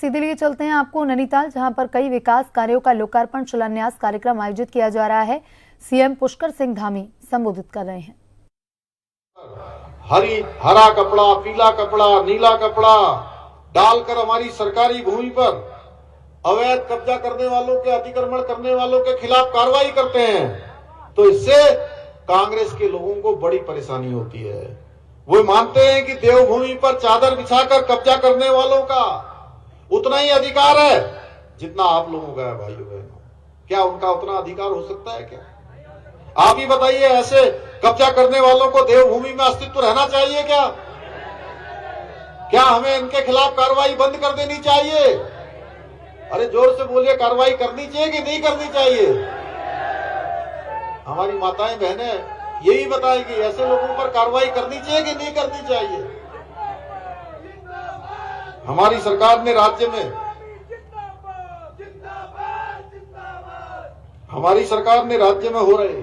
सीधे लिए चलते हैं आपको नैनीताल, जहां पर कई विकास कार्यों का लोकार्पण शिलान्यास कार्यक्रम आयोजित किया जा रहा है। सीएम पुष्कर सिंह धामी संबोधित कर रहे हैं। हरा कपड़ा, पीला कपड़ा, नीला कपड़ा डालकर हमारी सरकारी भूमि पर अवैध कब्जा करने वालों के, अतिक्रमण करने वालों के खिलाफ कार्रवाई करते हैं, तो इससे कांग्रेस के लोगों को बड़ी परेशानी होती है। वो मानते हैं कि देवभूमि पर चादर बिछाकर कब्जा करने वालों का उतना ही अधिकार है जितना आप लोगों का है। भाइयों बहनों, क्या उनका उतना अधिकार हो सकता है क्या? आप ही बताइए, ऐसे कब्जा करने वालों को देवभूमि में अस्तित्व रहना चाहिए क्या? क्या हमें इनके खिलाफ कार्रवाई बंद कर देनी चाहिए? अरे जोर से बोलिए, कार्रवाई करनी चाहिए कि नहीं करनी चाहिए? हमारी माताएं बहनें यही बताएगी, ऐसे लोगों पर कार्रवाई करनी चाहिए कि नहीं करनी चाहिए? हमारी सरकार ने राज्य में हो रहे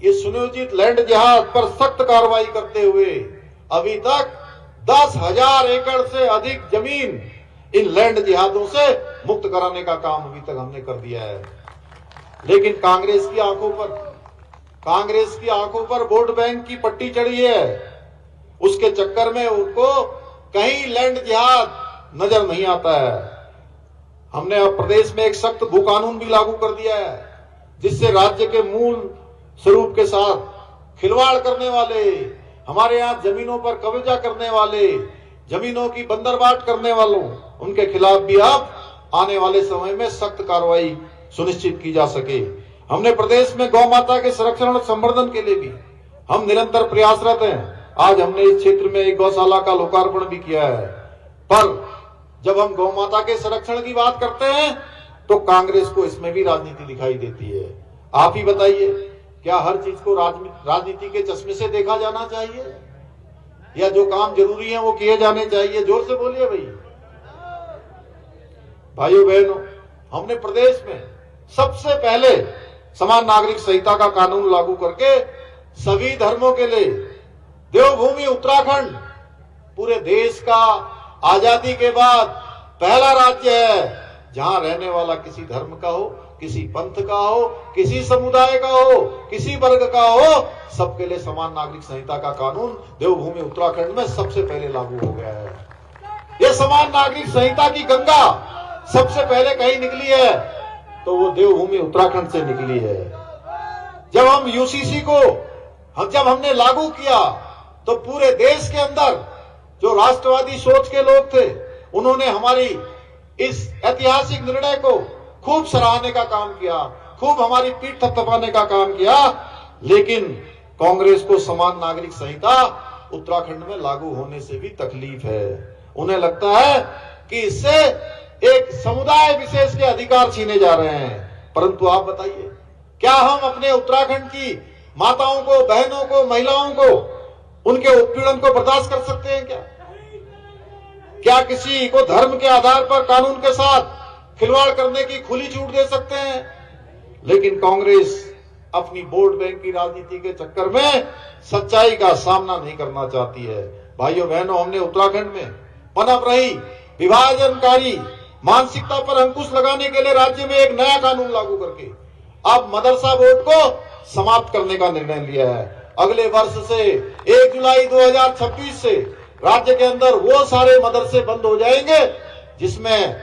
ये सुनियोजित लैंड जिहाद पर सख्त कार्रवाई करते हुए अभी तक 10,000 एकड़ से अधिक जमीन इन लैंड जिहादों से मुक्त कराने का काम अभी तक हमने कर दिया है। लेकिन कांग्रेस की आंखों पर वोट बैंक की पट्टी चढ़ी है। उसके चक्कर में उनको कहीं लैंड जिहाद नजर नहीं आता है। हमने अब प्रदेश में एक सख्त भू कानून भी लागू कर दिया है, जिससे राज्य के मूल स्वरूप के साथ खिलवाड़ करने वाले, हमारे यहाँ जमीनों पर कब्जा करने वाले, जमीनों की बंदरबाट करने वालों, उनके खिलाफ भी अब आने वाले समय में सख्त कार्रवाई सुनिश्चित की जा सके। हमने प्रदेश में गौ माता के संरक्षण और संवर्धन के लिए भी हम निरंतर प्रयासरत हैं। आज हमने इस क्षेत्र में एक गौशाला का लोकार्पण भी किया है। पर जब हम गौ माता के संरक्षण की बात करते हैं तो कांग्रेस को इसमें भी राजनीति दिखाई देती है। आप ही बताइए, क्या हर चीज को राजनीति के चश्मे से देखा जाना चाहिए, या जो काम जरूरी है वो किए जाने चाहिए? जोर से बोलिए भाई। भाइयों बहनों, हमने प्रदेश में सबसे पहले समान नागरिक संहिता का कानून लागू करके सभी धर्मों के लिए देवभूमि उत्तराखंड पूरे देश का आजादी के बाद पहला राज्य है जहां रहने वाला किसी धर्म का हो, किसी पंथ का हो, किसी समुदाय का हो, किसी वर्ग का हो, सबके लिए समान नागरिक संहिता का कानून देवभूमि उत्तराखंड में सबसे पहले लागू हो गया है। यह समान नागरिक संहिता की गंगा सबसे पहले कहीं निकली है तो वो देवभूमि उत्तराखंड से निकली है। जब हम यूसीसी को जब हमने लागू किया तो पूरे देश के अंदर जो राष्ट्रवादी सोच के लोग थे, उन्होंने हमारी इस ऐतिहासिक निर्णय को खूब सराहने का काम किया, खूब हमारी पीठ थपथपाने का काम किया। लेकिन कांग्रेस को समान नागरिक संहिता उत्तराखंड में लागू होने से भी तकलीफ है। उन्हें लगता है कि इससे एक समुदाय विशेष के अधिकार छीने जा रहे हैं। परंतु आप बताइए, क्या हम अपने उत्तराखंड की माताओं को, बहनों को, महिलाओं को, उनके उत्पीड़न को बर्दाश्त कर सकते हैं क्या? क्या किसी को धर्म के आधार पर कानून के साथ खिलवाड़ करने की खुली छूट दे सकते हैं? लेकिन कांग्रेस अपनी वोट बैंक की राजनीति के चक्कर में सच्चाई का सामना नहीं करना चाहती है। भाइयों बहनों, हमने उत्तराखंड में पनप रही विभाजनकारी मानसिकता पर अंकुश लगाने के लिए राज्य में एक नया कानून लागू करके अब मदरसा बोर्ड को समाप्त करने का निर्णय लिया है। अगले वर्ष से 1 जुलाई 2026 से राज्य के अंदर वो सारे मदरसे बंद हो जाएंगे जिसमें